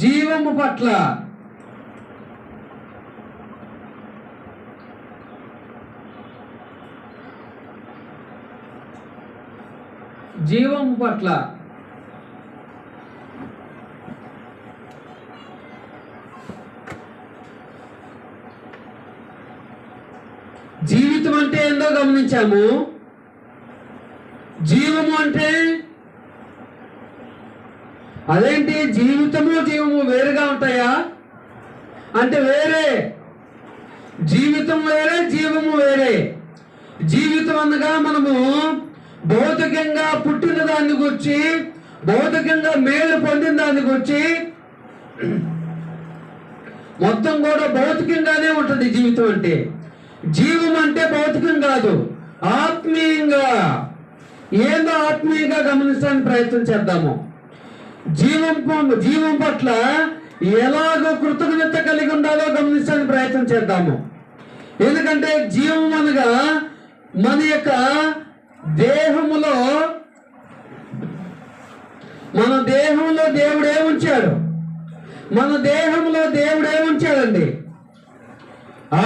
జీవము పట్ల జీవము పట్ల జీవితం అంటే ఏందో గమనించాము. జీవము అంటే అదేంటి? జీవితము జీవము వేరుగా ఉంటాయా అంటే వేరే. జీవితం వేరే, జీవము వేరే. జీవితం అనగా మనము భౌతికంగా పుట్టిన దాన్ని గురించి, భౌతికంగా మేలు పొందిన దాన్ని గురించి, మొత్తం కూడా భౌతికంగానే ఉంటుంది జీవితం అంటే. జీవం అంటే భౌతికం కాదు, ఆత్మీయంగా. ఏందో ఆత్మీయంగా గమనించడానికి ప్రయత్నం చేద్దాము. జీవం పట్ల ఎలాగో కృతజ్ఞత కలిగి ఉండాలో గమనించడానికి ప్రయత్నం చేద్దాము. ఎందుకంటే జీవం అనగా మన యొక్క దేహములో, మన దేహంలో దేవుడు ఏముంచాడు? మన దేహంలో దేవుడు ఏముంచాడండి?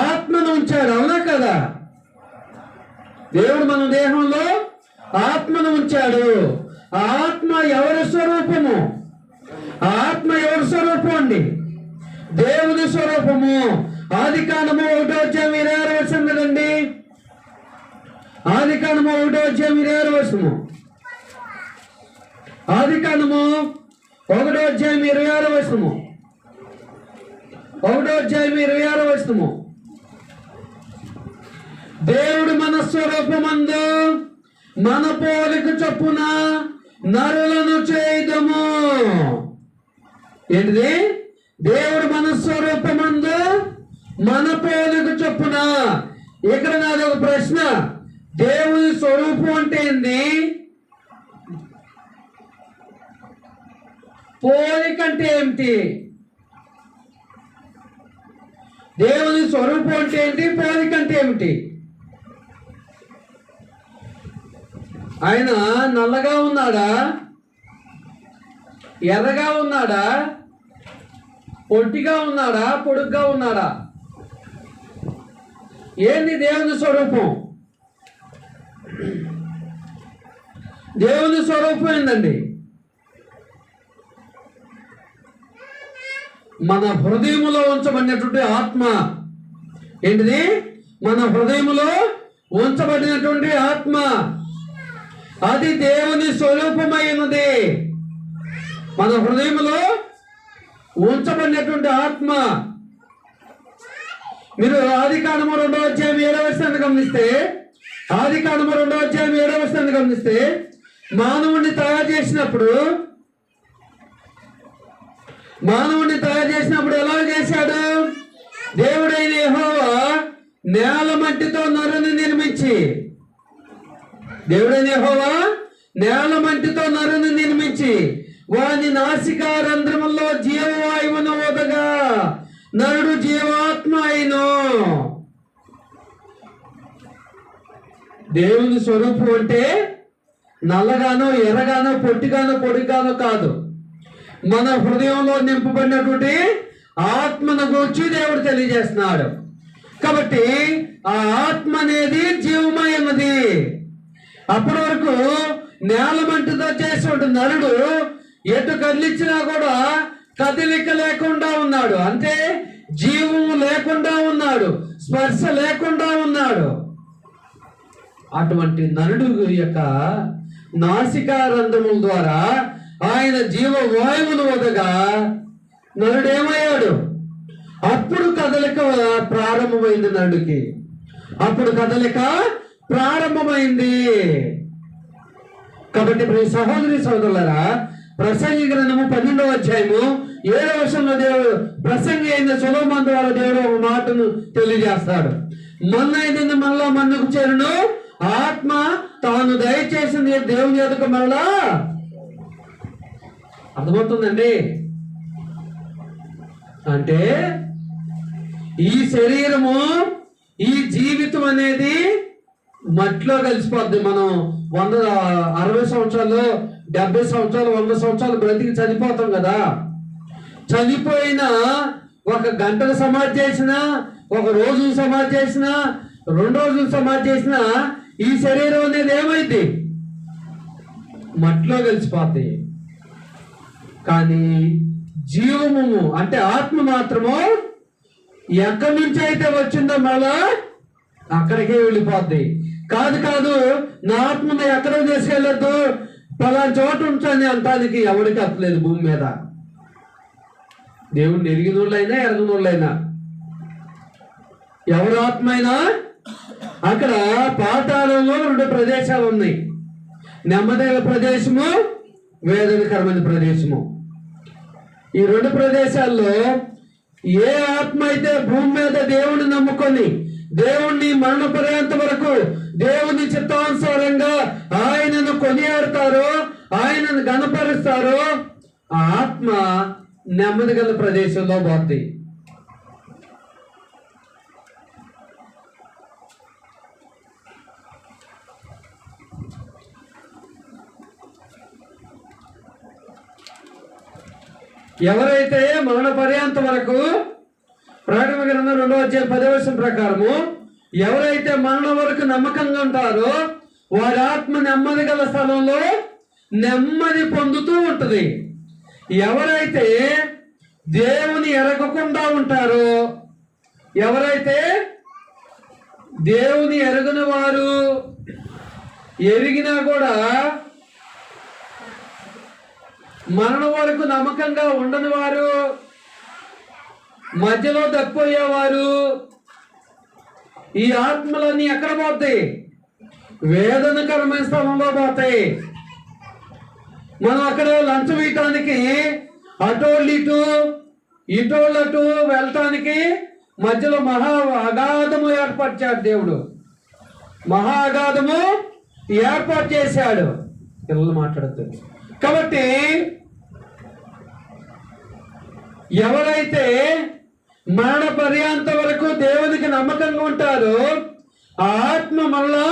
ఆత్మను ఉంచాడు. అవునా కదా? దేవుడు మన దేహంలో ఆత్మను ఉంచాడు. ఆత్మ ఎవరి స్వరూపము? ఆత్మ ఎవరి స్వరూపం అండి? దేవుని స్వరూపము. ఆదికాండము 1:26 కదండి. ఆదికాండము 1:26. ఆదికాండము 1:26. 1:26. దేవుడు మన స్వరూపమందు మన పోలిక చొప్పున నరులను చేయదము. ఏంటిది? దేవుడు మన స్వరూపమందు మన పోలిక చొప్పున. ఇక్కడ నాది ఒక ప్రశ్న, దేవుని స్వరూపం అంటే ఏంది? పోలిక అంటే ఏమిటి? దేవుని స్వరూపం అంటే ఏంటి? పోలిక అంటే ఏమిటి? ఆయన నల్లగా ఉన్నాడా? ఎర్రగా ఉన్నాడా? పొట్టిగా ఉన్నాడా? పొడుగ్గా ఉన్నాడా? ఏంది దేవుని స్వరూపం? దేవుని స్వరూపం ఏందండి? మన హృదయములో ఉంచబడినటువంటి ఆత్మ. ఏంటిది? మన హృదయములో ఉంచబడినటువంటి ఆత్మ. అది దేవుని స్వరూపమైనది. మన హృదయంలో ఉంచబడినటువంటి ఆత్మ. మీరు ఆదికాండము 2:7 గమనిస్తే, ఆదికాండము 2:7 గమనిస్తే, మానవుణ్ణి తయారు చేసినప్పుడు ఎలా చేశాడు? దేవుడైన యెహోవా నేల మట్టితో నరుని నిర్మించి, దేవుడైన యెహోవా నేల మట్టితో నరుని నిర్మించి వాని నాసికా రంధ్రములో జీవవాయువును వదగా నరుడు జీవాత్మ అయిను. దేవుని స్వరూపం అంటే నల్లగానో, ఎర్రగానో, పొట్టిగానో, పొడిగానో కాదు. మన హృదయంలో నింపబడినటువంటి ఆత్మను గురించి దేవుడు తెలియజేస్తున్నాడు. కాబట్టి ఆ ఆత్మ అనేది జీవమైనది. అప్పటి వరకు నేల మంటితో చేసిన నరుడు ఎటు కదిలించినా కూడా కదలిక లేకుండా ఉన్నాడు. అంటే జీవము లేకుండా ఉన్నాడు, స్పర్శ లేకుండా ఉన్నాడు. అటువంటి నరుడు యొక్క నాసికా రంధ్రముల ద్వారా ఆయన జీవవాయువును వదగా నరుడేమయ్యాడు? అప్పుడు కదలిక ప్రారంభమైంది నరుడికి. అప్పుడు కదలిక ప్రారంభమైంది. కాబట్టి సహోదరి సోదరులారా, ప్రసంగి గ్రంథము 12:7 దేవుడు, ప్రసంగి అయిన సొలొమోను ద్వారా దేవుడు ఒక మాటను తెలియజేస్తాడు. మన్నైంది మళ్ళా మన్నుకు చేరును, ఆత్మ తాను దయచేసింది దేవుని ఎదుక మళ్ళా. అర్థమవుతుందండి? అంటే ఈ శరీరము, ఈ జీవితం అనేది మట్టిలో కలిసిపోద్ది. మనం 160 సంవత్సరాలు, 70 సంవత్సరాలు, 100 సంవత్సరాలు బ్రతికి చనిపోతాం కదా. చనిపోయిన ఒక గంటకు సమాధి చేసిన, ఒక రోజు సమాధి చేసిన, 2 రోజులు సమాధి చేసిన ఈ శరీరం అనేది ఏమైంది? మట్టిలో కలిసిపోతాయి. కానీ జీవము అంటే ఆత్మ మాత్రము ఎక్కడి నుంచి అయితే వచ్చిందో మళ్ళా అక్కడికే వెళ్ళిపోద్ది. కాదు నా ఆత్మను ఎక్కడ తీసుకెళ్ళొద్దు, పలానా చోట ఉంచని అంటానికి ఎవరికి అక్కలేదు భూమి మీద. దేవుణ్ణి ఎరిగిన వాళ్ళైనా ఎరగిన వాళ్ళైనా ఎవరి ఆత్మ అయినా. అక్కడ పాతాళంలో 2 ప్రదేశాలు ఉన్నాయి. నెమ్మదైన ప్రదేశము, వేదనకరమైన ప్రదేశము. ఈ 2 ప్రదేశాల్లో ఏ ఆత్మ అయితే భూమి మీద దేవుని నమ్ముకొని దేవుణ్ణి మరణ పర్యంత వరకు దేవుని చిత్తానుసారంగా ఆయనను కొనియాడతారో, ఆయనను గణపరుస్తారో, ఆ ఆత్మ నెమ్మది గల ప్రదేశంలో పోద్ది. ఎవరైతే మరణ పర్యంతం వరకు, ప్రకటన గ్రంథం 2వ అధ్యాయం 10వ వచనం ప్రకారము ఎవరైతే మరణం వరకు నమ్మకంగా ఉంటారో వారి ఆత్మ నెమ్మది గల స్థలంలో నెమ్మది పొందుతూ ఉంటుంది. ఎవరైతే దేవుని ఎరగకుండా ఉంటారో, ఎవరైతే దేవుని ఎరగని వారు, ఎరిగినా కూడా మరణం వరకు నమ్మకంగా ఉండని వారు, మధ్యలో తప్పిపోయేవారు, ఈ ఆత్మలన్నీ ఎక్కడ పోతాయి? వేదనకరమైన స్థలంలో పోతాయి. మనం అక్కడ లంచం ఇయటానికి అటోళ్ళు ఇటోళ్ళు అటు వెళ్ళటానికి మధ్యలో మహా అగాధము ఏర్పరిచాడు దేవుడు. మహా అగాధము ఏర్పాటు చేశాడు. పిల్లలు మాట్లాడుతుంది కాబట్టి ఎవరైతే మరణ పర్యాంత వరకు దేవునికి నమ్మకంగా ఉంటారో ఆ ఆత్మ మళ్ళా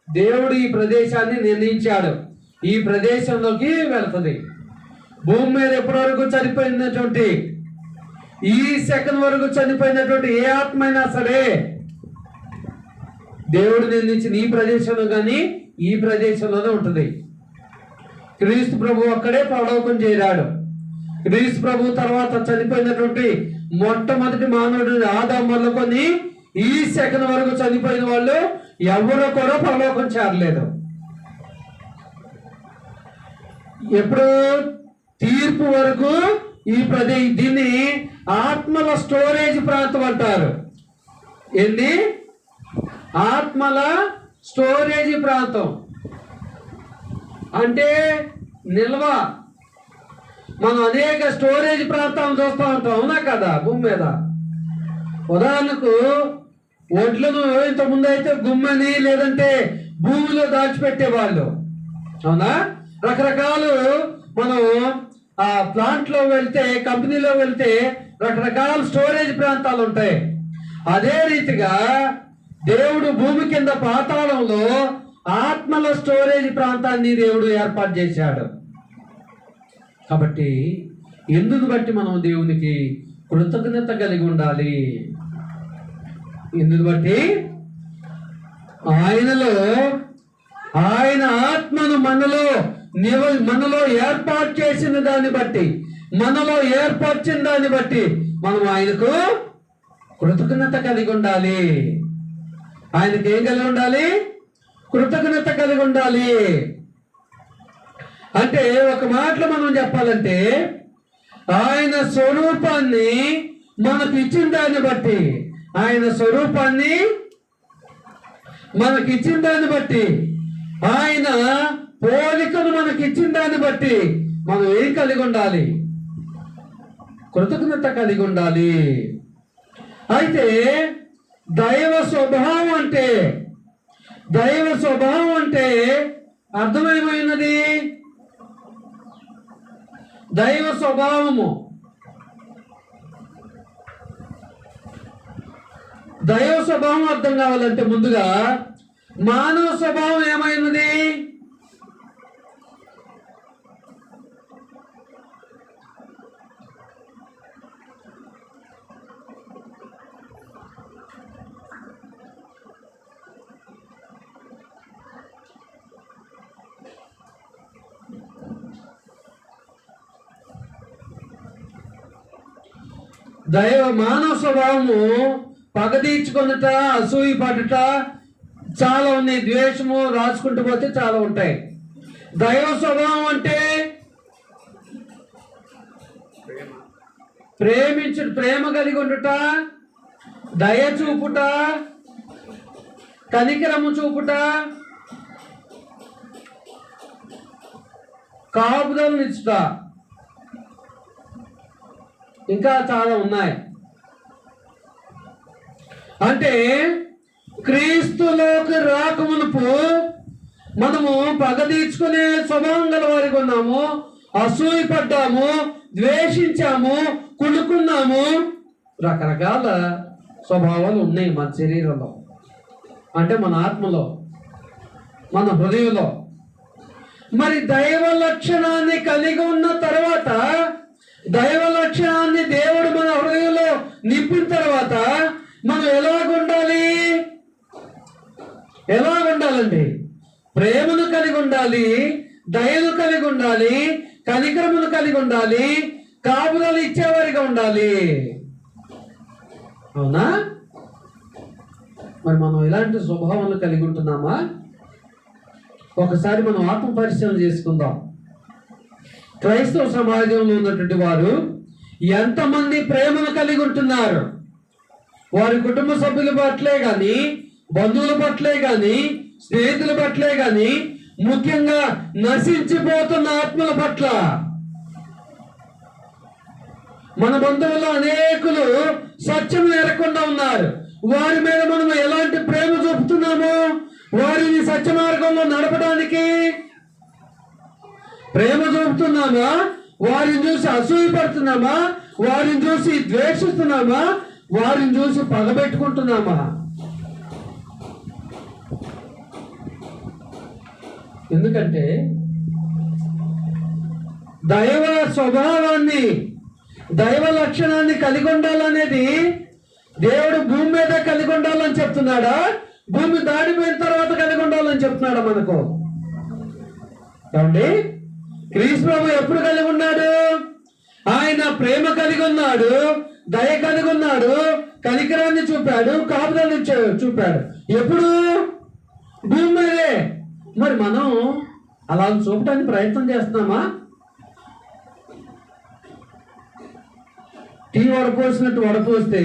దేవుడు ఈ ప్రదేశాన్ని నిర్ణయించాడు. ఈ ప్రదేశంలోకి వెళ్తుంది. భూమి మీద ఎప్పటి వరకు చనిపోయినటువంటి, ఈ సెకండ్ వరకు చనిపోయినటువంటి ఏ ఆత్మ అయినా సరే దేవుడు నిర్ణయించిన ఈ ప్రదేశంలో కానీ ఈ ప్రదేశంలోనే ఉంటుంది. క్రీస్తు ప్రభు అక్కడే పరలోకం చేరాడు. క్రీస్తు ప్రభు తర్వాత చనిపోయినటువంటి మొట్టమొదటి మానవుడు ఆదాము మొదలుకొని ఈ సెకండ్ వరకు చనిపోయిన వాళ్ళు ఎవరో కూడా పరలోకం చేరలేదు. ఎప్పుడు తీర్పు వరకు ఈ దీన్ని ఆత్మల స్టోరేజ్ ప్రాంతం అంటారు. ఏంది? ఆత్మల స్టోరేజ్ ప్రాంతం అంటే నిల్వ. మనం అనేక స్టోరేజ్ ప్రాంతాలను చూస్తూ ఉంటాం, అవునా కదా? భూమి మీద ఉదాహరణకు ఒడ్లను ఇంతకుముందు అయితే గుమ్మని లేదంటే భూమిలో దాచిపెట్టేవాళ్ళు, అవునా? రకరకాలు మనం ఆ ప్లాంట్లో వెళ్తే, కంపెనీలో వెళ్తే రకరకాల స్టోరేజ్ ప్రాంతాలు ఉంటాయి. అదే రీతిగా దేవుడు భూమి కింద పాతాళంలో ఆత్మల స్టోరేజ్ ప్రాంతాన్ని దేవుడు ఏర్పాటు చేశాడు. కాబట్టి ఎందుకు బట్టి మనం దేవునికి కృతజ్ఞత కలిగి ఉండాలి. ఎందుకు బట్టి ఆయన ఆత్మను మనలో ఏర్పాటు చేసిన దాన్ని బట్టి, మనలో ఏర్పరిచిన దాన్ని బట్టి మనం ఆయనకు కృతజ్ఞత కలిగి ఉండాలి. ఆయనకి ఏం కలిగి ఉండాలి? కృతజ్ఞత కలిగి ఉండాలి. అంటే ఒక మాటలో మనం చెప్పాలంటే ఆయన స్వరూపాన్ని మనకు ఇచ్చిన దాన్ని బట్టి, ఆయన స్వరూపాన్ని మనకి ఇచ్చిన దాన్ని బట్టి, ఆయన పోలికను మనకి ఇచ్చిన దాన్ని బట్టి మనం ఏం కలిగి ఉండాలి? కృతజ్ఞత కలిగి ఉండాలి. అయితే దైవ స్వభావం అంటే అర్థమేమైనది? దైవ స్వభావము, దైవ స్వభావం అర్థం కావాలంటే ముందుగా మానవ స్వభావం ఏమైనది? మానవ స్వభావము పగ తీర్చుకొనుట, అసూయ పడుట చాలా ఉన్నాయి. ద్వేషము రాసుకుంటూ పోతే చాలా ఉంటాయి. దైవ స్వభావం అంటే ప్రేమ కలిగి ఉండుట, దయ చూపుట, కనికరము చూపుట, కాపుదలనిచ్చుట, ఇంకా చాలా ఉన్నాయి. అంటే క్రీస్తులోకి రాకమునుపు మనము పగ తీర్చుకునే స్వభావం గల వారికి ఉన్నాము. అసూయ పడ్డాము, ద్వేషించాము, కుళ్ళుకున్నాము. రకరకాల స్వభావాలు ఉన్నాయి మన శరీరంలో, అంటే మన ఆత్మలో, మన హృదయంలో. మరి దైవ లక్షణాన్ని కలిగి ఉన్న తర్వాత, దైవ లక్షణాన్ని దేవుడు మన హృదయంలో నింపిన తర్వాత మనం ఎలాగుండాలండి? ప్రేమను కలిగి ఉండాలి, దయను కలిగి ఉండాలి, కనికరమును కలిగి ఉండాలి, కాపుదలు ఇచ్చేవారిగా ఉండాలి. అవునా? మరి మనం ఎలాంటి స్వభావాలు కలిగి ఉంటున్నామా? ఒకసారి మనం ఆత్మ పరిశీలన చేసుకుందాం. క్రైస్తవ సమాజంలో ఉన్నటువంటి వారు ఎంతమంది ప్రేమను కలిగి ఉంటున్నారు? వారి కుటుంబ సభ్యుల పట్లే కానీ, బంధువుల పట్లే కానీ, స్నేహితుల పట్లే కానీ, ముఖ్యంగా నశించిపోతున్న ఆత్మల పట్ల. మన బంధువులు అనేకులు సత్యం ఎరగకుండా ఉన్నారు. వారి మీద మనం ఎలాంటి ప్రేమ చూపుతున్నాము? వారిని సత్య మార్గంలో నడపడానికి ప్రేమ చూపుతున్నామా? వారిని చూసి అసూయ పడుతున్నామా? వారిని చూసి ద్వేషిస్తున్నామా? వారిని చూసి పగబెట్టుకుంటున్నామా? ఎందుకంటే దైవ స్వభావాన్ని, దైవ లక్షణాన్ని కలిగి ఉండాలనేది దేవుడు భూమి మీద కలిగి ఉండాలని చెప్తున్నాడా? భూమి దాడిపోయిన తర్వాత కలిగి ఉండాలని చెప్తున్నాడా మనకు? ఏమండి, క్రీస్తు ప్రభు ఎప్పుడు కలిగి ఉన్నాడు? ఆయన ప్రేమ కలిగి ఉన్నాడు, దయ కలిగి ఉన్నాడు, కనికరాన్ని చూపాడు, కాపుదలను చూపాడు. ఎప్పుడు? భూమి మీదే. మరి మనం అలా చూపడానికి ప్రయత్నం చేస్తున్నామా? టీ వడపోసినట్టు వడపోస్తే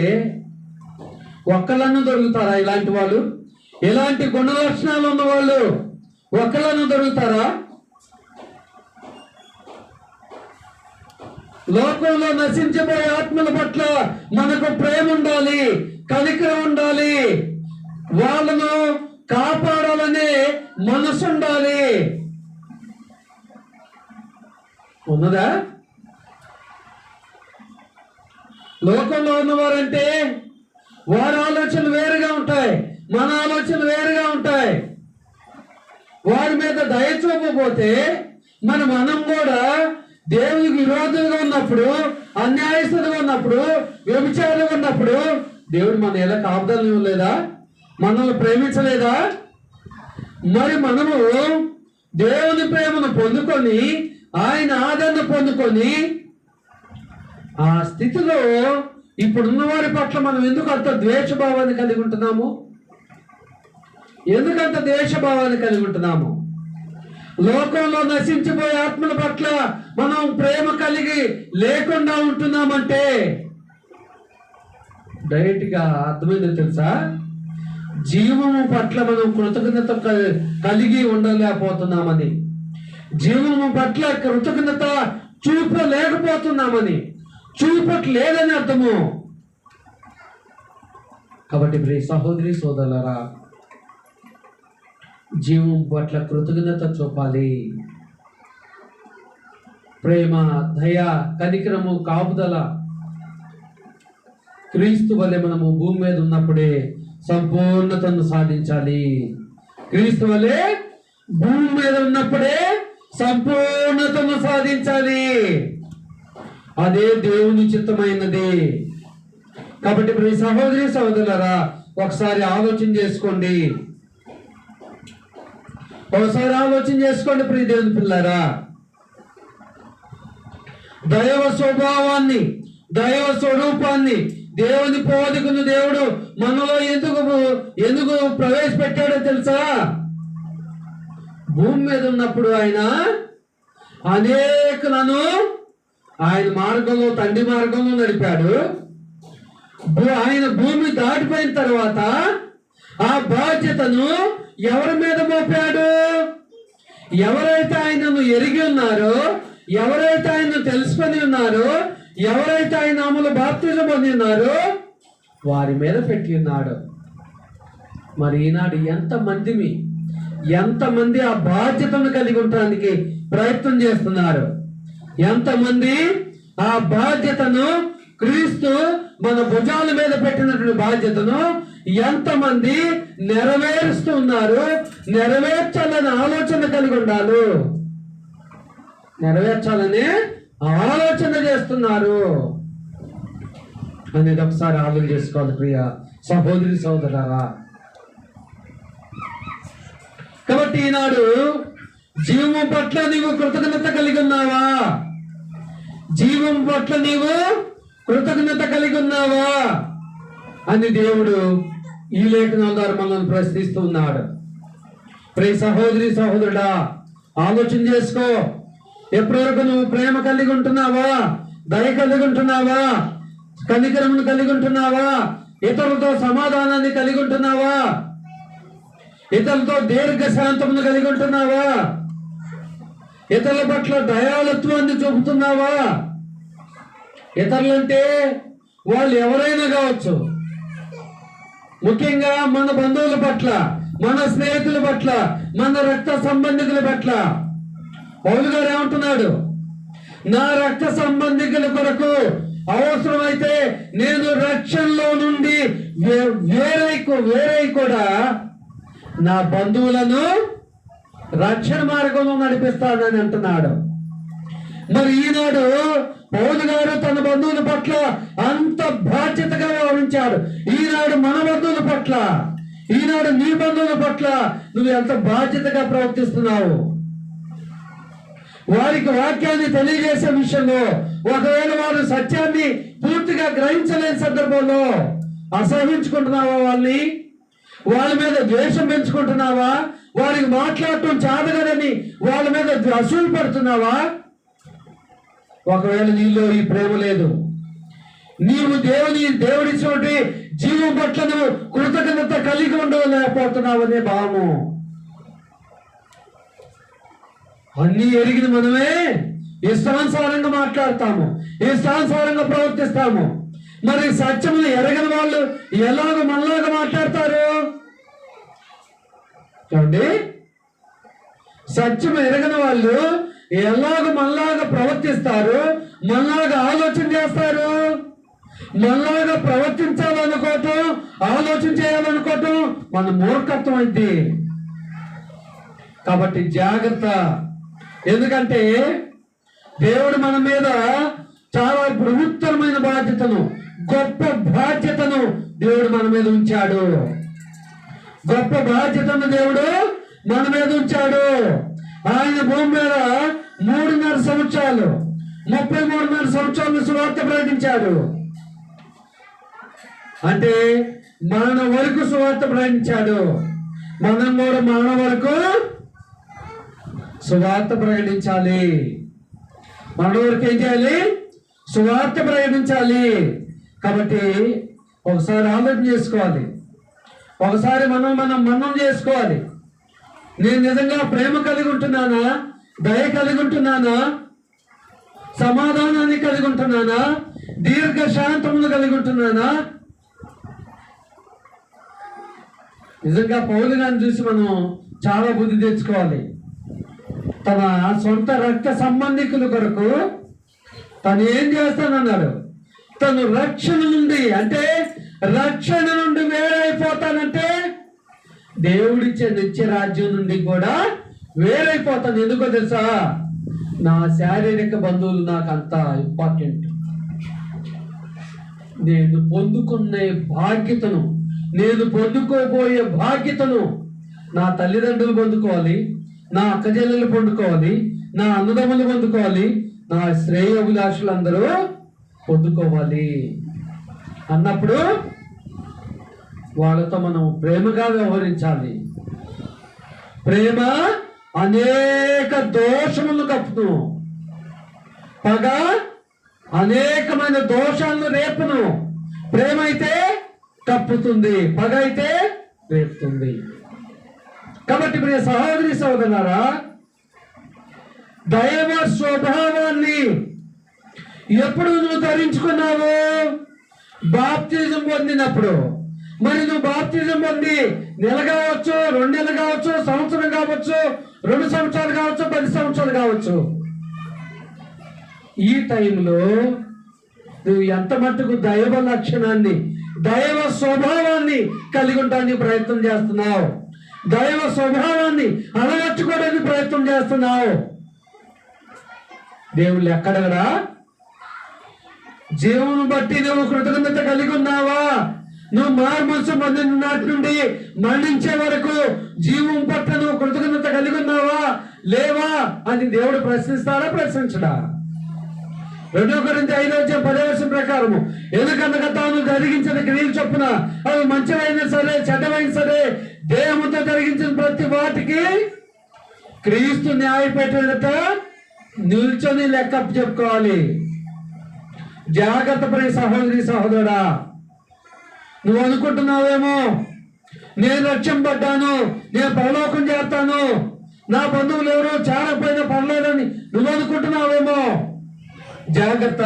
ఒక్కళ్ళన్నా దొరుకుతారా? ఇలాంటి వాళ్ళు, ఇలాంటి గుణ లక్షణాలు ఉన్న వాళ్ళు ఒక్కళ్ళన్నా దొరుకుతారా? లోకంలో నశించిపోయే ఆత్మల పట్ల మనకు ప్రేమ ఉండాలి, కనికరం ఉండాలి, వాళ్ళను కాపాడాలనే మనసు ఉండాలి. ఉన్నదా? లోకంలో ఉన్నవారంటే వారి ఆలోచనలు వేరుగా ఉంటాయి, మన ఆలోచనలు వేరుగా ఉంటాయి. వారి మీద దయ చూపకపోతే మనం కూడా దేవునికి విరోధులుగా ఉన్నప్పుడు, అన్యాయస్తులుగా ఉన్నప్పుడు, వ్యభిచారులుగా ఉన్నప్పుడు దేవుడు మన ఎలా కాపుదలను ఇవ్వలేదా? మనల్ని ప్రేమించలేదా? మరి మనము దేవుని ప్రేమను పొందుకొని, ఆయన ఆదరణ పొందుకొని, ఆ స్థితిలో ఇప్పుడున్న వారి పట్ల మనం ఎందుకు అంత ద్వేషభావాన్ని కలిగి ఉంటున్నాము? ఎందుకంత ద్వేషభావాన్ని కలిగి ఉంటున్నాము? లోకంలో నశించిపోయే ఆత్మల పట్ల మనం ప్రేమ కలిగి లేకుండా ఉంటున్నామంటే డైరెక్ట్ గా అర్థమైంది తెలుసా? జీవము పట్ల మనం కృతజ్ఞత కలిగి ఉండలేకపోతున్నామని, జీవము పట్ల కృతజ్ఞత చూపలేకపోతున్నామని, చూపట్లేదని అర్థము. కాబట్టి ప్రియ సహోదరి సోదరులారా, జీవం పట్ల కృతజ్ఞత చూపాలి. ప్రేమ, దయ, కనికరము, కాపుదల క్రీస్తు వలె మనము భూమి మీద ఉన్నప్పుడే సంపూర్ణతను సాధించాలి. క్రీస్తు వలె భూమి మీద ఉన్నప్పుడే సంపూర్ణతను సాధించాలి. అదే దేవుని చిత్తమైనది. కాబట్టి ప్రియ సహోదరి సహోదరులారా, ఒకసారి ఆలోచన చేసుకోండి. ప్రియ దేవుని పిల్లారా, దైవ స్వభావాన్ని దైవ స్వరూపాన్ని, దేవుని పోలికను దేవుడు మనలో ఎందుకు ప్రవేశపెట్టాడో తెలుసా? భూమి మీద ఉన్నప్పుడు ఆయన అనేకులను ఆయన మార్గంలో, తండ్రి మార్గంలో నడిపాడు. ఆయన భూమి దాటిపోయిన తర్వాత ఆ బాధ్యతను ఎవరి మీద మోపాడు? ఎవరైతే ఆయనను ఎరిగి ఉన్నారో, ఎవరైతే ఆయనను తెలుసుకొని ఉన్నారో, ఎవరైతే ఆయన నామములో బాప్తిజం పొంది ఉన్నారో వారి మీద పెట్టి ఉన్నాడు. మరి ఈనాడు ఎంతమంది ఆ బాధ్యతను కలిగి ఉండడానికి ప్రయత్నం చేస్తున్నారు? ఎంతమంది ఆ బాధ్యతను, క్రీస్తు మన భుజాల మీద పెట్టినటువంటి బాధ్యతను ఎంతమంది నెరవేరుస్తున్నారు? నెరవేర్చాలని ఆలోచన కలిగి ఉండాలి. నెరవేర్చాలని ఆలోచన చేస్తున్నారు అనేది ఒకసారి ఆలోచన చేసుకోవాలి ప్రియ సహోదరి సహోదరులారా. కాబట్టి ఈనాడు జీవం పట్ల నీవు కృతజ్ఞత కలిగి ఉన్నావా? జీవం పట్ల నీవు కృతజ్ఞత కలిగి ఉన్నావా అని దేవుడు ఈ లేఖనాల ద్వారా మనల్ని ప్రశ్నిస్తున్నాడు. ప్రియ సహోదరి సహోదరుడా, ఆలోచన చేసుకో. ఎప్పటి వరకు నువ్వు ప్రేమ కలిగి ఉంటున్నావా? దయ కలిగి ఉంటున్నావా? కనికరమును కలిగి ఉంటున్నావా? ఇతరులతో సమాధానాన్ని కలిగి ఉంటున్నావా? ఇతరులతో దీర్ఘశాంతమును కలిగి ఉంటున్నావా? ఇతరుల పట్ల దయాళుత్వాన్ని చూపుతున్నావా? ఇతరులంటే వాళ్ళు ఎవరైనా కావచ్చు, ముఖ్యంగా మన బంధువుల పట్ల, మన స్నేహితుల పట్ల, మన రక్త సంబంధికుల పట్ల. పౌలు గారు ఏమంటున్నాడు? నా రక్త సంబంధికుల కొరకు అవసరమైతే నేను రక్షణలో నుండి వేరై కూడా నా బంధువులను రక్షణ మార్గంలో నడిపిస్తానని అంటున్నాడు. మరి ఈనాడు పౌలు గారు తన బంధువుల పట్ల అంత బాధ్యతగా వ్యవహరించాడు. ఈనాడు మన బంధువుల పట్ల, ఈనాడు నీ బంధువుల పట్ల నువ్వు ఎంత బాధ్యతగా ప్రవర్తిస్తున్నావు? వారికి వాక్యాన్ని తెలియజేసే విషయంలో ఒకవేళ వారు సత్యాన్ని పూర్తిగా గ్రహించలేని సందర్భంలో అసహించుకుంటున్నావా? వాళ్ళ మీద ద్వేషం పెంచుకుంటున్నావా? వారికి మాట్లాడటం చాదగదని వాళ్ళ మీద అసూలు పడుతున్నావా? ఒకవేళ నీలో ఈ ప్రేమ లేదు, నీవు దేవుడిచ్చినటువంటి జీవం పట్ల నువ్వు కృతజ్ఞత కలిగి ఉండలేకపోతున్నావు అనే భావము. అన్ని ఎరిగిన మనమే ఇష్టానుసారంగా మాట్లాడతాము, ఇష్టానుసారంగా ప్రవర్తిస్తాము. మరి సత్యమును ఎరగని వాళ్ళు ఎలాగ మనలాగా మాట్లాడతారు? చూడండి, సత్యం ఎరగని వాళ్ళు ఎలాగ మనలాగా ప్రవర్తిస్తారు, మనలాగా ఆలోచన చేస్తారు. మనలాగా ప్రవర్తించాలనుకోవటం, ఆలోచన చేయాలనుకోవటం మన మూర్ఖత్వం అయింది. కాబట్టి జాగ్రత్త. ఎందుకంటే దేవుడు మన మీద చాలా బృహత్తరమైన బాధ్యతను, గొప్ప బాధ్యతను దేవుడు మన మీద ఉంచాడు. గొప్ప బాధ్యతను దేవుడు మన మీద ఉంచాడు. ఆయన భూమి మీద 3.5 సంవత్సరాలు, 33.5 సంవత్సరాలు సువార్త ప్రకటించాడు. అంటే మరణ వరకు సువార్త ప్రకటించాడు. మనం కూడా మరణ వరకు సువార్త ప్రకటించాలి. మరణ వరకు ఏం చేయాలి? సువార్త ప్రకటించాలి. కాబట్టి ఒకసారి ఆలోచన చేసుకోవాలి, ఒకసారి మనం చేసుకోవాలి. నేను నిజంగా ప్రేమ కలిగి ఉంటున్నానా? దయ కలిగి ఉంటున్నానా? సమాధానాన్ని కలిగి ఉంటున్నానా? దీర్ఘశాంతమును కలిగి ఉంటున్నానా? నిజంగా పౌలు గారిని చూసి మనం చాలా బుద్ధి తెచ్చుకోవాలి. తన సొంత రక్త సంబంధికుల కొరకు తను ఏం చేస్తానన్నాడు? తను రక్షణ నుండి, అంటే రక్షణ నుండి వేరైపోతానంటే దేవుడిచ్చే నిత్య రాజ్యం నుండి కూడా వేరైపోతాను. ఎందుకో తెలుసా? నా శారీరక బంధువులు నాకు అంత ఇంపార్టెంట్. నేను పొందుకునే బాధ్యతను, నేను పొందుకోబోయే బాధ్యతను నా తల్లిదండ్రులు పొందుకోవాలి, నా అక్కచెల్లెలు పొందుకోవాలి, నా అన్నదమ్ములు పొందుకోవాలి, నా శ్రేయోభిలాషులందరూ పొందుకోవాలి అన్నప్పుడు వాళ్ళతో మనం ప్రేమగా వ్యవహరించాలి. ప్రేమ అనేక దోషములను కప్పును, పగ అనేకమైన దోషాలను రేపును. ప్రేమ అయితే కప్పుతుంది, పగ అయితే రేపుతుంది. కాబట్టి ప్రియ సహోదరి సహోదరులారా, దైవ స్వభావాన్ని ఎప్పుడు నువ్వు ధరించుకున్నావు? బాప్తిజం పొందినప్పుడు. మరి నువ్వు బాప్తిజం పొంది నెల కావచ్చు, 2 నెలలు కావచ్చు, సంవత్సరం కావచ్చు, 2 సంవత్సరాలు కావచ్చు, 10 సంవత్సరాలు కావచ్చు. ఈ టైంలో నువ్వు ఎంత మట్టుకు దైవ లక్షణాన్ని, దైవ స్వభావాన్ని కలిగి ఉండడానికి ప్రయత్నం చేస్తున్నావు, దైవ స్వభావాన్ని అలవర్చుకోవడానికి ప్రయత్నం చేస్తున్నావు. దేవుళ్ళు ఎక్కడగడా జీవమును బట్టి నువ్వు కృతజ్ఞత కలిగి ఉన్నావా? నువ్వు మార్మనసు పొందిన నాటి నుండి మరణించే వరకు జీవం పట్ల నువ్వు కృతజ్ఞత కలిగి ఉన్నావా లేవా అని దేవుడు ప్రశ్నిస్తాడా, ప్రశ్నించడా? 2 కొరింథీ 5:10 ప్రకారము ఎందుకనగా తాను జరిగించిన క్రియలు చొప్పున అవి మంచివైనా సరే చెడ్డవైనా సరే దేహముతో జరిగించిన ప్రతి వాటికి క్రీస్తు న్యాయపీఠం నిల్చొని లెక్క చెప్పుకోవాలి. జాగ్రత్త పడే సహోదరి సహోదరుడా, నువ్వు అనుకుంటున్నావేమో నేను లక్ష్యం పడ్డాను, నేను పరలోకం చేస్తాను, నా బంధువులు ఎవరో చాలకపోయినా పర్లేదని నువ్వు అనుకుంటున్నావేమో. జాగ్రత్త.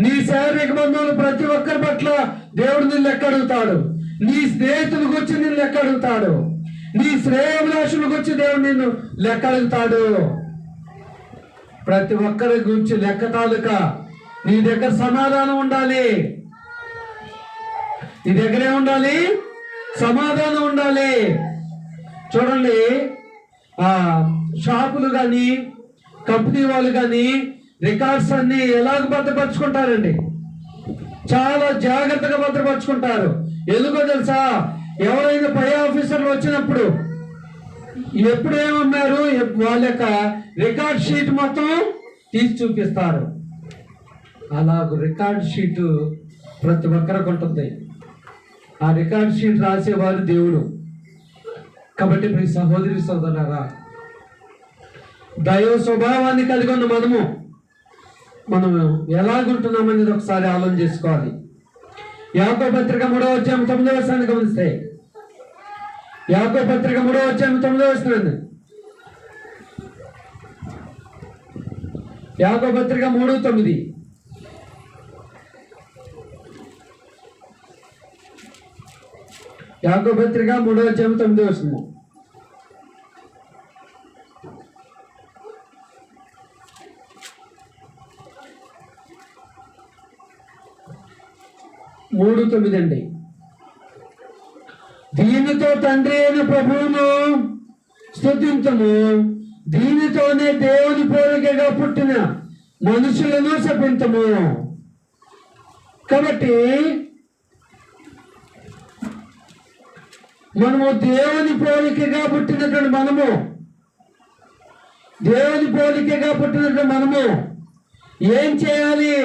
నీ శారీరక బంధువులు ప్రతి ఒక్కరి పట్ల దేవుడు నిన్ను లెక్క అడుగుతాడు. నీ స్నేహితుల గురించి నిన్ను లెక్క అడుగుతాడు. నీ శ్రేయోభిలాషుల గురించి దేవుడు నిన్ను లెక్క అడుగుతాడు. ప్రతి ఒక్కరి గురించి లెక్క తాలూకా నీ దగ్గర సమాధానం ఉండాలి. నీ దగ్గరే ఉండాలి, సమాధానం ఉండాలి. చూడండి, షాపులు కానీ కంపెనీ వాళ్ళు కానీ రికార్డ్స్ అన్ని ఎలాగ భద్రపరుచుకుంటారండి? చాలా జాగ్రత్తగా భద్రపరుచుకుంటారు. ఎందుకో తెలుసా? ఎవరైనా పై ఆఫీసర్లు వచ్చినప్పుడు ఎప్పుడు ఏమన్నారు వాళ్ళ యొక్క రికార్డ్ షీట్ మొత్తం తీసి చూపిస్తారు. అలాగ రికార్డ్ షీట్ ప్రతి ఒక్కరికి ఉంటుంది. ఆ రికార్డ్ షీట్ రాసేవారు దేవుడు. కాబట్టి మీ సహోదరి సోదరులారా, దైవ స్వభావాన్ని కలిగి ఉన్న మనం ఎలాగుంటున్నామనేది ఒకసారి ఆలోచన చేసుకోవాలి. యాకోబు పత్రిక 3:9 గమనిస్తే, యాకోబు పత్రిక 3:9, యాకోబు పత్రిక 3:9. యాకోబు పత్రిక 3:9. 3:9 అండి. దీనితో తండ్రి అయిన ప్రభువును స్తుతింతుము, దీనితోనే దేవుని పోలికగా పుట్టిన మనుషులను శపింతుము. కాబట్టి మనము దేవుని పోలికగా పుట్టినటువంటి మనము ఏం చేయాలి?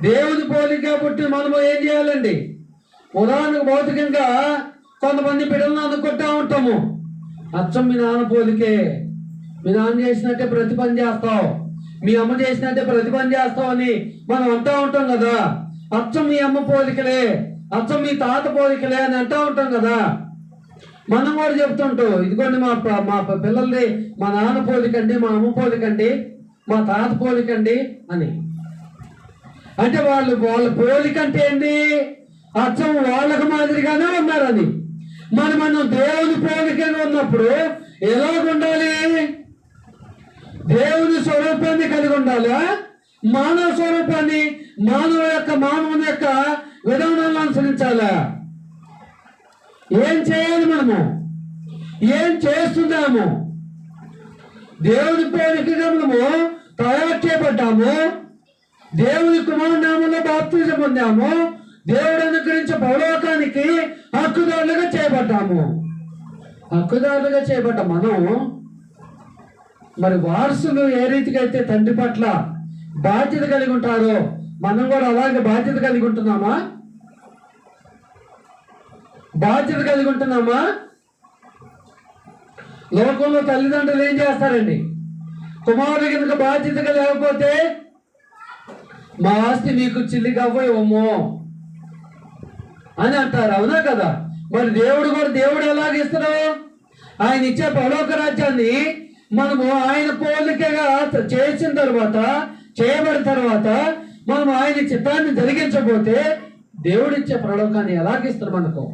దేవుని పోలికగా పుట్టిన మనము ఏం చేయాలండి? ఉదాహరణకు భౌతికంగా కొంతమంది బిడ్డలను అనుకుంటా ఉంటాము, అచ్చం మీ నాన్న పోలికే, మీ నాన్న చేసినట్టే ప్రతి పని చేస్తావు, మీ అమ్మ చేసినట్టే ప్రతి పని చేస్తావు అని మనం అంటూ ఉంటాం కదా. అచ్చం మీ అమ్మ పోలికలే, అచ్చం మీ తాత పోలికలే అని అంటూ ఉంటాం కదా. మనం కూడా చెప్తుంటాం, ఇదిగోండి మా పిల్లల్ని మా నాన్న పోలికండి, మా అమ్మ పోలికండి, మా తాత పోలికండి అని. అంటే వాళ్ళ పోలికంటే ఏంటి? అచ్చం వాళ్ళకు మాదిరిగానే ఉన్నారని. మనం దేవుని పోలికగా ఉన్నప్పుడు ఎలాగుండాలి? దేవుని స్వరూపాన్ని కలిగి ఉండాలా? మానవ స్వరూపాన్ని, మానవుని యొక్క విధానాలను అనుసరించాలా? ఏం చేయాలి? మనము ఏం చేస్తున్నాము? దేవుని పోలికగా మనము తయారు చేయబడ్డాము, దేవుని కుమారుని నామములో బాప్తిజం పొందాము, దేవుడు అనుగ్రహించే పరలోకానికి హక్కుదారులుగా చేయబడ్డాము. హక్కుదారులుగా చేయబడ్డ మనం మరి వారసులు ఏ రీతిగా అయితే తండ్రి పట్ల బాధ్యత కలిగి ఉంటారో మనం కూడా అలాగే బాధ్యత కలిగి ఉంటున్నామా? బాధ్యత కలిగి ఉంటున్నామా? లోకంలో తల్లిదండ్రులు ఏం చేస్తారండి? కుమారుడు కనుక బాధ్యతగా లేకపోతే మా ఆస్తి మీకు చిల్లికవ్వ ఇవ్వము అని అంటారు. అవునా కదా? మరి దేవుడు కూడా దేవుడు ఎలాగిస్తాడు? ఆయన ఇచ్చే పరలోక రాజ్యాన్ని మనము ఆయన పోలికగా చేసిన తర్వాత, చేయబడిన తర్వాత మనం ఆయన చిత్తాన్ని జరిగించబోతే దేవుడిచ్చే పరలోకాన్ని ఎలాగిస్తాడు మనకు?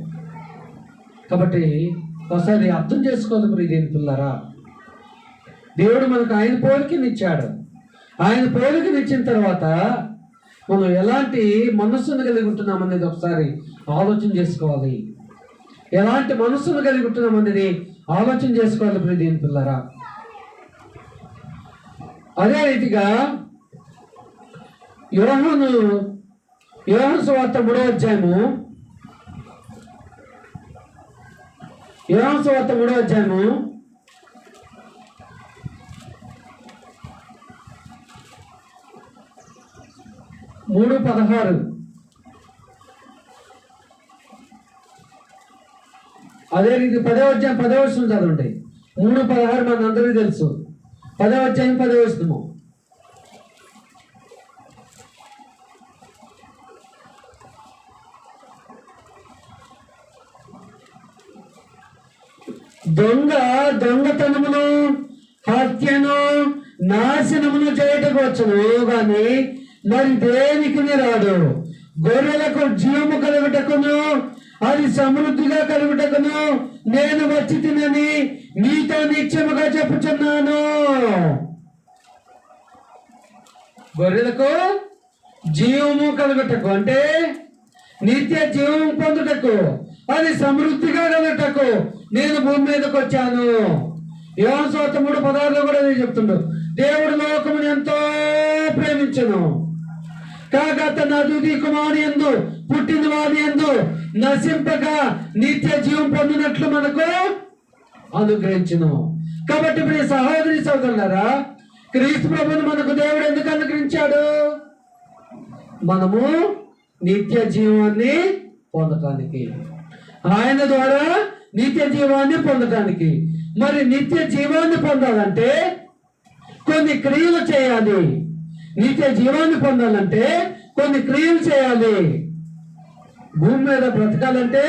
కాబట్టి ఒకసారి అర్థం చేసుకోవాలి ప్రియదేవులారా. దేవుడు మనకు ఆయన పోలికనిచ్చాడు. ఆయన పోలికనిచ్చిన తర్వాత మనం ఎలాంటి మనస్సును కలిగి ఉంటున్నాం అనేది ఒకసారి ఆలోచన చేసుకోవాలి. ఎలాంటి మనస్సును కలిగి ఉంటున్నాం అనేది ఆలోచన చేసుకోవాలి ప్రియదేవులారా. అదే రీతిగా యోహాను సువార్త 3వ అధ్యాయము, యోహాను సువార్త 3వ అధ్యాయము 3:16. అదే రీతి 10వ అధ్యాయం 10వ వచనం చదవండి. 3:16 మనందరికీ తెలుసు. 10వ అధ్యాయం 10వ వచనము. దొంగతనమును, హత్యను, నాశనమును చేయటకు వచ్చును గాని మరి దేనికి రాడు. గొర్రెలకు జీవము కలుగుటకును అది సమృద్ధిగా కలుగుటకును నేను వచ్చి తినని నీతో నిత్యముగా చెప్పుచున్నాను. గొర్రెలకు జీవము కలుగుటకు అంటే నిత్య జీవము పొందుటకు, అది సమృద్ధిగా కలుగుటకు నేను భూమి మీదకి వచ్చాను. యోహాను సువార్త 3:16 కూడా నేను చెప్తుండు. దేవుడు లోకమును ఎంతో ప్రేమించును కాగా తన అద్వితీ కుమారుని యందు పుట్టిన వారి యందు నశింపక నిత్య జీవం పొందినట్లు మనకు అనుగ్రహించును. కాబట్టి ప్రియ సహోదరి సోదరులారా, క్రీస్తు ప్రభువును మనకు దేవుడు ఎందుకు అనుగ్రహించాడు? మనము నిత్య జీవాన్ని పొందటానికి, ఆయన ద్వారా నిత్య జీవాన్ని పొందటానికి. మరి నిత్య జీవాన్ని పొందాలంటే కొన్ని క్రియలు చేయాలి. నిత్య జీవాన్ని పొందాలంటే కొన్ని క్రియలు చేయాలి. భూమి మీద బ్రతకాలంటే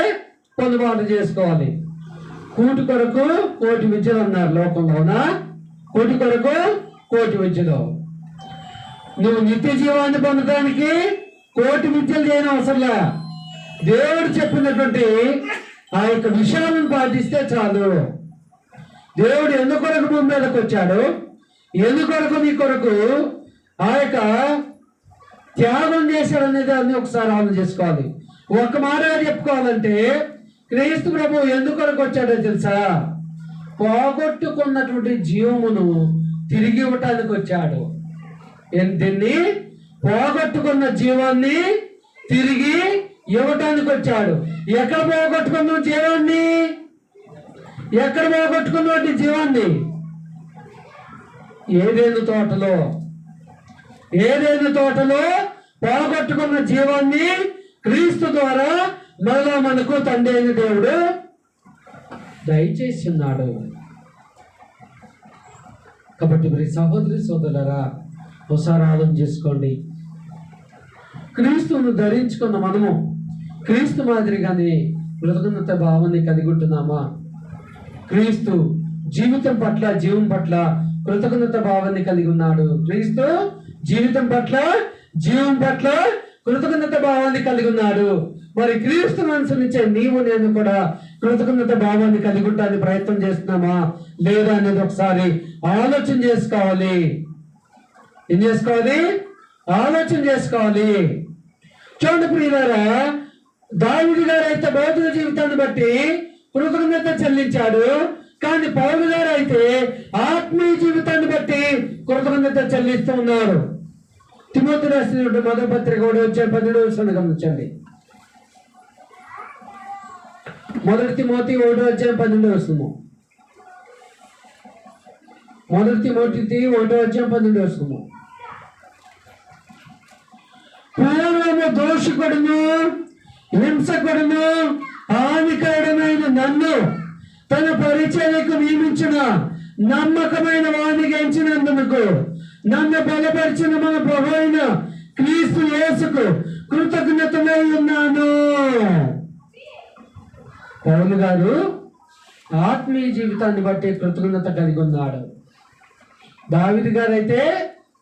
పొందుబాటు చేసుకోవాలి. కూటి కొరకు కోటి విద్యలు అన్నారు లోకంలోనా? కూటి కొరకు కోటి విద్యలు. నువ్వు నిత్య జీవాన్ని పొందడానికి కోటి విద్యలు చేయని అవసరంలా. దేవుడు చెప్పినటువంటి ఆ యొక్క విషయాలను పాటిస్తే చాలు. దేవుడు ఎందుకొరకు భూమి మీదకి వచ్చాడు, ఎందుకొరకు నీ కొరకు ఆ యొక్క త్యాగం చేశాడు అనేది అన్ని ఒకసారి ఆలోచన చేసుకోవాలి. ఒక మాటగా చెప్పుకోవాలంటే క్రీస్తు ప్రభు ఎందుకొరకు వచ్చాడో తెలుసా? పోగొట్టుకున్నటువంటి జీవమును తిరిగి ఇవ్వటానికి వచ్చాడు. దీన్ని పోగొట్టుకున్న జీవాన్ని తిరిగి ఇవ్వటానికి వచ్చాడు. ఎక్కడ పోగొట్టుకున్న జీవాన్ని? ఎక్కడ పోగొట్టుకున్నటువంటి జీవాన్ని? ఏదేను తోటలో పోగొట్టుకున్న జీవాన్ని క్రీస్తు ద్వారా మళ్ళా మనకు తండ్రి అయిన దేవుడు దయచేసి ఉన్నాడు. కాబట్టి మరి సహోదరి సోదరులారా, ఒకసారి ఆలోచన చేసుకోండి. క్రీస్తును ధరించుకున్న మనము క్రీస్తు మాదిరిగానే కృతజ్ఞత భావాన్ని కలిగి ఉంటున్నామా? క్రీస్తు జీవితం పట్ల, జీవం పట్ల కృతజ్ఞత భావాన్ని కలిగి ఉన్నాడు. క్రీస్తు జీవితం పట్ల, జీవం పట్ల కృతజ్ఞత భావాన్ని కలిగి ఉన్నాడు. మరి క్రీస్తును అనుసరించే నీవు నేను కూడా కృతజ్ఞత భావాన్ని కలిగి ఉండడానికి ప్రయత్నం చేస్తున్నామా లేదా అనేది ఒకసారి ఆలోచన చేసుకోవాలి. ఏం చేసుకోవాలి? ఆలోచన చేసుకోవాలి. చూడండి ప్రియులారా, దావీదు గారు అయితే భౌతిక జీవితాన్ని బట్టి కృతజ్ఞత చెల్లించాడు. కానీ పౌలు గారు అయితే ఆత్మీయ జీవితాన్ని బట్టి కృతజ్ఞత చెల్లిస్తూ ఉన్నారు. తిమోతి రాసిన మొదటి పత్రిక 12వ గమనించండి. మొదటి తిమోతి 1:12. మొదటి తిమోతి 1:12. పూర్వము దోషకుడును హింసకుడును హానికరుడమైన నన్ను తన పరిచర్యకు నియమించిన నమ్మకమైన వాడిని ఎంచినందుకు నన్ను బలపరిచిన మన ప్రభు అయిన క్రీస్తు యేసుకు కృతజ్ఞతమై ఉన్నాను. పౌలు గారు ఆత్మీయ జీవితాన్ని బట్టి కృతజ్ఞత కలిగి ఉన్నాడు. దావీదు గారు అయితే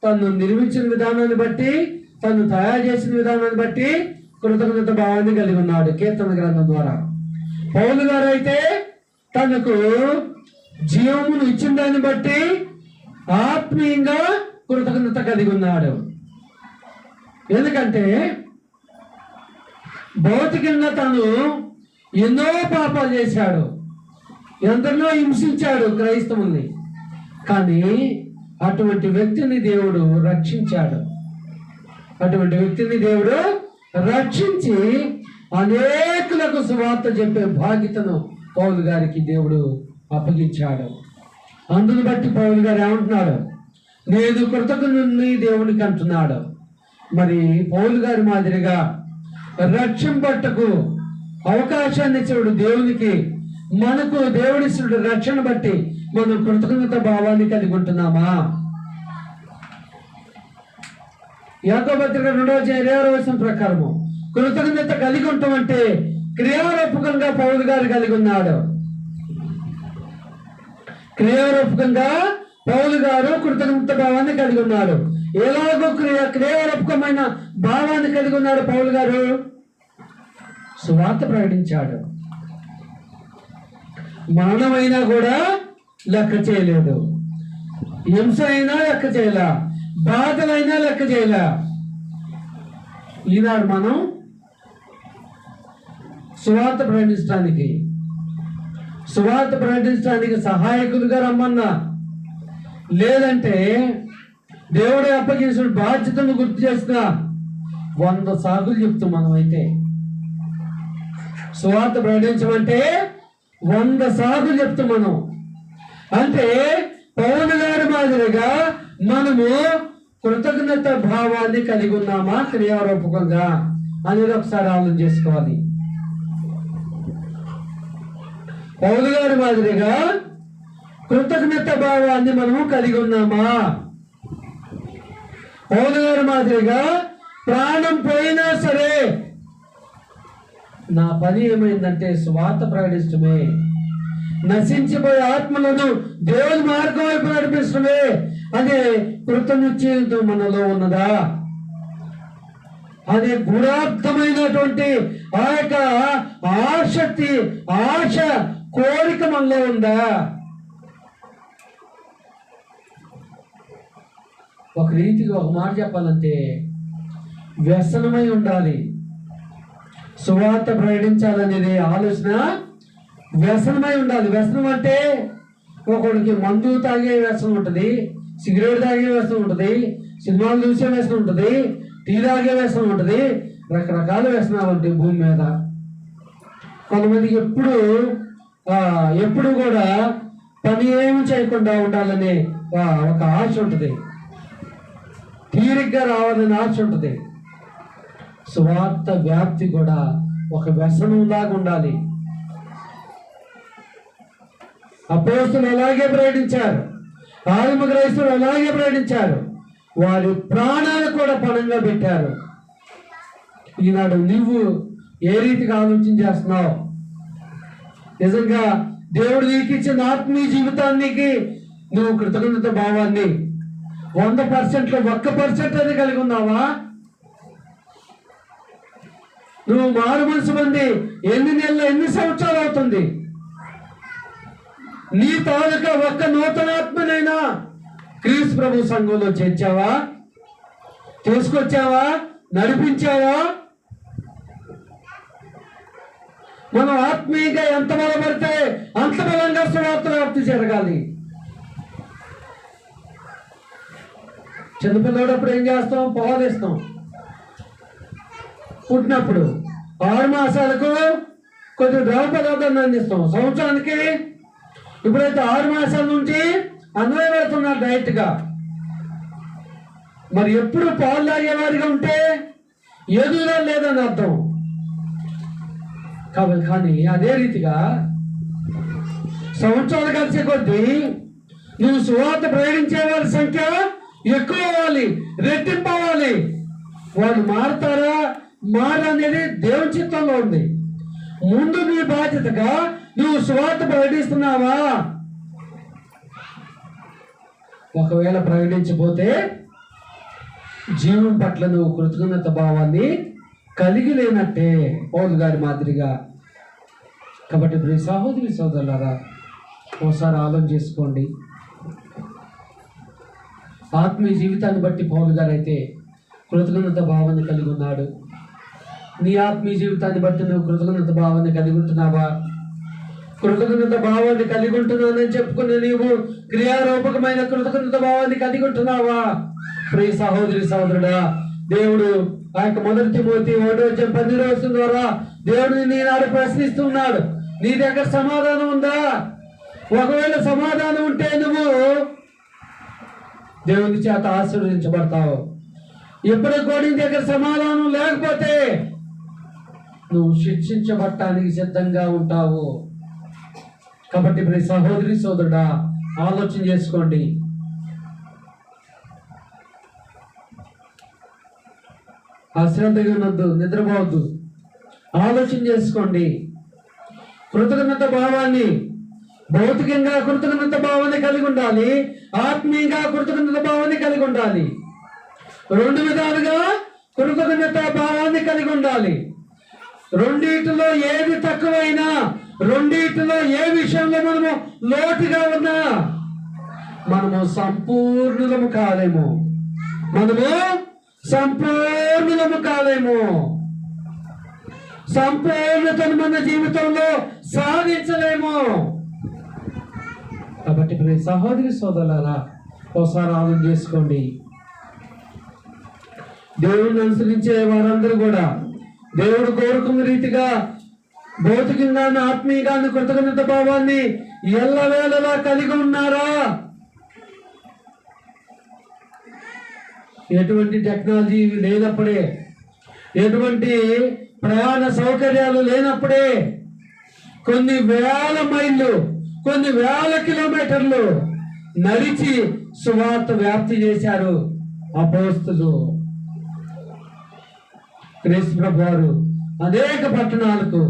తను నిర్మించిన విధానాన్ని బట్టి, తను తయారు చేసిన విధానాన్ని బట్టి కృతజ్ఞత భావాన్ని కలిగి ఉన్నాడు కీర్తన గ్రంథం ద్వారా. పౌలు గారు అయితే తనకు జీవమును ఇచ్చిన దాన్ని బట్టి ఆత్మీయంగా కృతజ్ఞత కలిగి ఉన్నాడు. ఎందుకంటే భౌతికంగా తను ఎన్నో పాపాలు చేశాడు, ఎందరినో హింసించాడు క్రైస్తవుల్ని. కానీ అటువంటి వ్యక్తిని దేవుడు రక్షించాడు. అటువంటి వ్యక్తిని దేవుడు రక్షించి అనేకులకు సువార్త చెప్పే బాధ్యతను పౌలు గారికి దేవుడు అప్పగించాడు. అందును బట్టి పౌలు గారు ఏమంటున్నాడు? నేను కృతజ్ఞుని దేవునికి అంటున్నాడు. మరి పౌలు గారి మాదిరిగా రక్షింపట్టకు అవకాశాన్ని ఇచ్చాడు దేవునికి. మనకు దేవుడిస్తుడు రక్షణ బట్టి మనం కృతజ్ఞత భావాన్ని కలిగి ఉంటున్నామా? యాకోబు పత్రిక 2:20 ప్రకారము కృతజ్ఞత కలిగి ఉంటామంటే క్రియారూపకంగా పౌలు గారు కలిగి ఉన్నాడు. క్రియారూపకంగా పౌలు గారు కృతజ్ఞత భావాన్ని కలిగి ఉన్నాడు. ఎలాగో క్రియారూపకమైన భావాన్ని కలిగి ఉన్నాడు పౌలు గారు? సువార్త ప్రకటించాడు. మరణమైనా కూడా లెక్క చేయలేదు, హింస అయినా లెక్క చేయలే, బాధలైనా లెక్క చేయలే. ఈనాడు మనం సువార్త ప్రకటించడానికి సహాయకులుగా రమ్మన్నా, లేదంటే దేవుడు అప్పగించిన బాధ్యతను గుర్తు చేసిన 100 సాకులు చెప్తాం. మనం అయితే సువార్త ప్రకటించమంటే 100 సాకులు చెప్తాం మనం. అంటే పౌలు గారి మాదిరిగా మనము కృతజ్ఞత భావాన్ని కలిగి ఉన్నామా క్రియారూపకంగా అనేది ఒకసారి ఆలోచన చేసుకోవాలి. పౌలు గారి మాదిరిగా కృతజ్ఞత భావాన్ని మనము కలిగి ఉన్నామా? పౌలు గారి మాదిరిగా ప్రాణం పోయినా సరే నా పని ఏమైందంటే సువార్త ప్రకటించడమే, నశించిపోయే ఆత్మలను దేవుని మార్గం వైపు నడిపిస్తమే అదే కృతజ్ఞత మనలో ఉన్నదా? అదే గుణార్థమైనటువంటి ఆ యొక్క ఆశ కోరిక మనలో ఉందా? ఒక రీతిగా ఒక మాట చెప్పాలంటే వ్యసనమై ఉండాలి. సువార్త ప్రకటించాలనేది ఆలోచన వ్యసనమై ఉండాలి. వ్యసనం అంటే ఒకడికి మందు తాగే వ్యసనం ఉంటుంది, సిగరెట్ తాగే వ్యసనం ఉంటుంది, సినిమాలు చూసే వ్యసనం ఉంటుంది, టీ తాగే వ్యసనం ఉంటుంది, రకరకాల వ్యసనాలు ఉంటాయి భూమి మీద. కొంతమందికి ఎప్పుడు కూడా పని ఏమి చేయకుండా ఉండాలనే ఒక ఆశ ఉంటుంది, తీరిగ్గా రావాలని ఆశ ఉంటుంది. సువార్త వ్యాప్తి కూడా ఒక వ్యసనంలాగా ఉండాలి. అపోస్తలులు అలాగే ప్రకటించారు, ఆదిమ క్రైస్తవులు అలాగే ప్రకటించారు. వారి ప్రాణాలు కూడా పణంగా పెట్టారు. ఈనాడు నువ్వు ఏ రీతిగా ఆలోచన చేస్తున్నావు? నిజంగా దేవుడు నీకు ఇచ్చిన ఆత్మీయ జీవితానికి నువ్వు కృతజ్ఞత భావాన్ని 100%లో 1% అది కలిగి ఉన్నావా? నువ్వు మారు మనసు పొంది ఎన్ని నెలలు ఎన్ని సంవత్సరాలు అవుతుంది? నీ తాలూకా ఒక్క నూతనాత్మనైనా క్రీస్తు ప్రభు సంఘంలో చేర్చావా? తీసుకొచ్చావా? నడిపించావా? మనం ఆత్మీయంగా ఎంత బలపడితే అంత బలంగా సువార్త వ్యాప్తి జరగాలి. చిన్నపిల్లడప్పుడు ఏం చేస్తాం? పోవాలిస్తాం. పుట్టినప్పుడు 6 మాసాలకు కొద్ది ద్రవ పదార్థాన్ని అందిస్తాం. సంవత్సరానికి ఇప్పుడైతే 6 మాసాల నుంచి అన్వయ పెడుతున్నారు డైరెక్ట్గా. మరి ఎప్పుడు పాలు తాగేవారిగా ఉంటే ఎదుగుదల లేదని అర్థం. కాబట్టి కానీ అదే రీతిగా సంవత్సరాలు కలిసే కొద్దీ నువ్వు సువార్త ప్రకటించే వారి సంఖ్య ఎక్కువ అవ్వాలి, రెట్టింపు అవ్వాలి. వాళ్ళు మారుతారా మారనేది దేవుని చిత్తంలో ఉంది. ముందు నీ బాధ్యతగా నువ్వు సువార్త ప్రకటిస్తున్నావా? ఒకవేళ ప్రకటించబోతే జీవం పట్ల నువ్వు కృతజ్ఞత భావాన్ని కలిగి లేనట్టే, పౌలు గారి మాదిరిగా. కాబట్టి ప్రియ సహోదరి సోదరులారా, ఒకసారి ఆలోచన చేసుకోండి. ఆత్మీయ జీవితాన్ని బట్టి పౌలు గారు అయితే కృతజ్ఞత భావాన్ని కలిగి ఉన్నాడు. నీ ఆత్మీయ జీవితాన్ని బట్టి నువ్వు కృతజ్ఞత భావాన్ని కలిగి ఉంటున్నావా? కృతజ్ఞత భావాన్ని కలిగి ఉంటున్నానని చెప్పుకుని నీవు క్రియారూపకమైన కృతజ్ఞత భావాన్ని కలిగి ఉంటున్నావా? ప్రియ సహోదరి సహోదరుడా, దేవుడు ఆ యొక్క మొదటి తిమోతి 1:12 ద్వారా దేవుడు ఈనాడు ప్రశ్నిస్తున్నాడు, నీ దగ్గర సమాధానం ఉందా? ఒకవేళ సమాధానం ఉంటే నువ్వు దేవుని చేత ఆశీర్వదించబడతావు. ఎప్పటికి కూడా నీ దగ్గర సమాధానం లేకపోతే నువ్వు శిక్షించబడటానికి సిద్ధంగా ఉంటావు. కాబట్టి ప్రియ సహోదరి సోదరుడా, ఆలోచన చేసుకోండి. అశ్రద్ధగా ఉన్నద్దు, నిద్రపోవద్దు, ఆలోచన చేసుకోండి. కృతజ్ఞత భావాన్ని, భౌతికంగా కృతజ్ఞత భావాన్ని కలిగి ఉండాలి, ఆత్మీయంగా కృతజ్ఞత భావాన్ని కలిగి ఉండాలి. రెండు విధాలుగా కృతజ్ఞత భావాన్ని కలిగి ఉండాలి. రెండిటిలో ఏది తక్కువైనా, రెండిటిలో ఏ విషయంలో మనము లోటుగా ఉన్నా మనము సంపూర్ణులము కాలేము. సంపూర్ణులము కాలేము. సంపూర్ణతను మన జీవితంలో సాధించలేము. కాబట్టి ప్రియ సహోదరి సోదరులారా, ఒకసారి ఆలోచన చేసుకోండి. దేవుడిని అనుసరించే వారందరూ కూడా దేవుడు కోరుకున్న రీతిగా భౌతికంగాను ఆత్మీయంగాను కృతజ్ఞత భావాన్ని ఎల్లవేళలా కలిగి ఉన్నారా? ఎటువంటి టెక్నాలజీ లేనప్పుడే, ఎటువంటి ప్రయాణ సౌకర్యాలు లేనప్పుడే కొన్ని వేల మైళ్ళు, కొన్ని వేల కిలోమీటర్లు నడిచి సువార్త వ్యాప్తి చేశారు అపోస్తలులు. క్రీస్తు ప్రభు వారు అనేక పట్టణాలకు,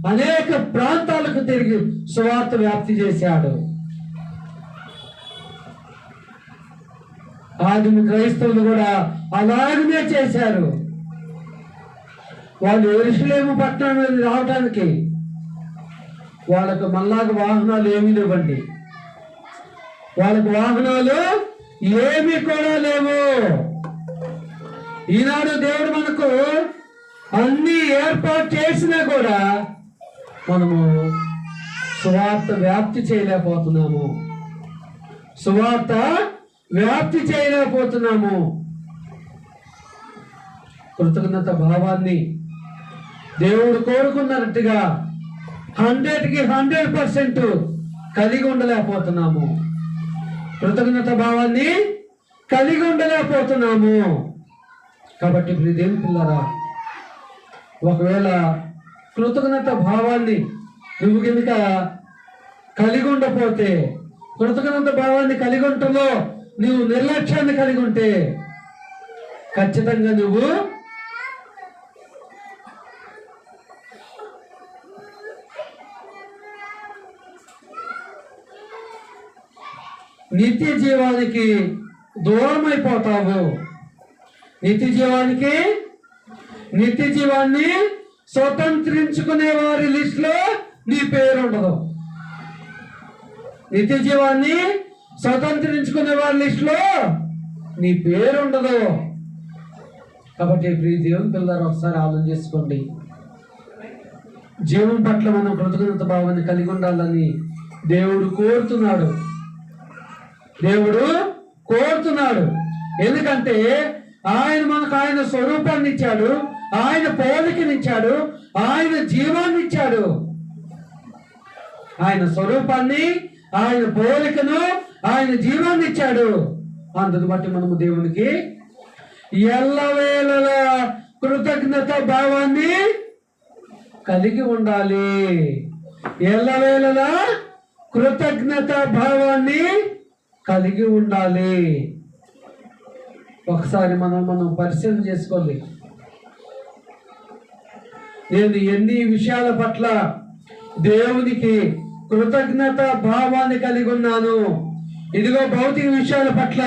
అనేక ప్రాంతాలకు తిరిగి సువార్త వ్యాప్తి చేశాడు. ఆదిమ క్రైస్తవులు కూడా అలాగనే చేశారు. వాళ్ళు యెరూషలేము పట్టణం రావడానికి వాళ్ళకు మళ్ళాగా వాహనాలు ఏమీ లేవండి. వాళ్ళకు వాహనాలు ఏమీ కూడా లేవు. ఈనాడు దేవుడు మనకు అన్ని ఏర్పాటు చేసినా కూడా మనము సువార్త వ్యాప్తి చేయలేకపోతున్నాము. సువార్త వ్యాప్తి చేయలేకపోతున్నాము. కృతజ్ఞత భావాన్ని దేవుడు కోరుకున్నట్టుగా 100కి 100% కలిగి ఉండలేకపోతున్నాము. కృతజ్ఞత భావాన్ని కలిగి ఉండలేకపోతున్నాము. కాబట్టి దేవుని పిల్లరా, ఒకవేళ కృతజ్ఞత భావాన్ని నువ్వు కనుక కలిగి ఉండకపోతే, కృతజ్ఞత భావాన్ని కలిగి ఉండటంలో నువ్వు నిర్లక్ష్యాన్ని కలిగి ఉంటే ఖచ్చితంగా నువ్వు నిత్య జీవానికి దూరం అయిపోతావు. నిత్య జీవాన్ని స్వతంత్రించుకునే వారి లిస్టులో నీ పేరు ఉండదు. నిత్య జీవాన్ని స్వతంత్రించుకునే వారి లిస్టులో నీ పేరు ఉండదు. కాబట్టి ప్రియ దేవుని పిల్లలు, ఒకసారి ఆలోచన చేసుకోండి. జీవం పట్ల మనం కృతజ్ఞత భావాన్ని కలిగి ఉండాలని దేవుడు కోరుతున్నాడు. ఎందుకంటే ఆయన మనకు ఆయన స్వరూపాన్ని ఇచ్చాడు, ఆయన పోలికనిచ్చాడు, ఆయన జీవాన్ని ఇచ్చాడు. ఆయన స్వరూపాన్ని, ఆయన పోలికను, ఆయన జీవాన్ని ఇచ్చాడు. అందుకు బట్టి మనము దేవునికి ఎల్లవేళలా కృతజ్ఞత భావాన్ని కలిగి ఉండాలి. ఎల్లవేళలా కృతజ్ఞత భావాన్ని కలిగి ఉండాలి. ఒకసారి మనం పరిశీలన చేసుకోవాలి. నేను ఎన్ని విషయాల పట్ల దేవునికి కృతజ్ఞత భావాన్ని కలిగి ఉన్నాను. ఇదిగో భౌతిక విషయాల పట్ల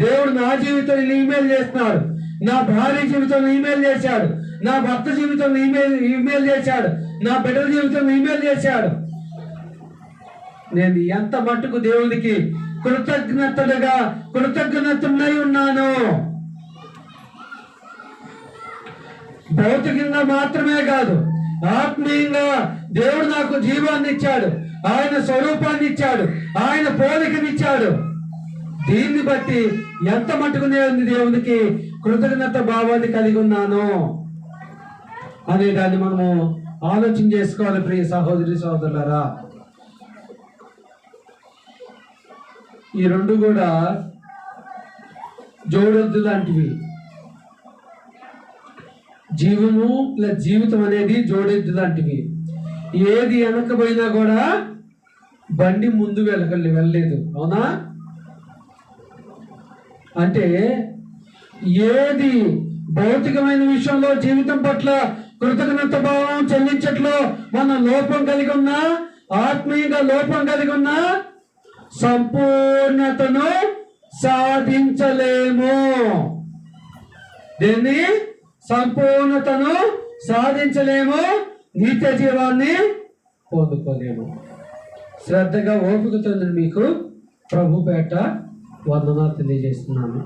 దేవుడు నా జీవితంలో ఈమెయిల్ చేస్తున్నాడు, నా భార్య జీవితంలో ఈమెయిల్ చేశాడు, నా భర్త జీవితంలో ఈమెయిల్ చేశాడు, నా బిడ్డల జీవితంలో ఈమెయిల్ చేశాడు. నేను ఎంత మట్టుకు దేవునికి కృతజ్ఞతనై ఉన్నాను. భౌతికంగా మాత్రమే కాదు, ఆత్మీయంగా దేవుడు నాకు జీవాన్ని ఇచ్చాడు, ఆయన స్వరూపాన్ని ఇచ్చాడు, ఆయన పోలికనిచ్చాడు. దీన్ని బట్టి ఎంత మట్టుకు నేను దేవునికి కృతజ్ఞత భావాన్ని కలిగి ఉన్నాను అనే దాన్ని మనము ఆలోచన చేసుకోవాలి. ప్రియ సహోదరి సహోదరులారా, ఈ రెండు కూడా జోడెద్దు లాంటివి. జీవము ప్లస్ జీవితం అనేది జోడెద్దు లాంటివి. ఏది వెనకపోయినా కూడా బండి ముందు వెళ్ళలేదు. అవునా? అంటే ఏది భౌతికమైన విషయంలో జీవితం పట్ల కృతజ్ఞత భావం చెల్లించట్లో మనం లోపం కలిగి ఉన్నా, ఆత్మీయంగా లోపం కలిగి ఉన్నా సంపూర్ణతను సాధించలేము. దీన్ని సంపూర్ణతను సాధించలేము, నిత్య జీవాన్ని పొందుకోలేము. శ్రద్ధగా ఓపికతో మీకు ప్రభు పేట వందనాలు తెలియజేస్తున్నాను.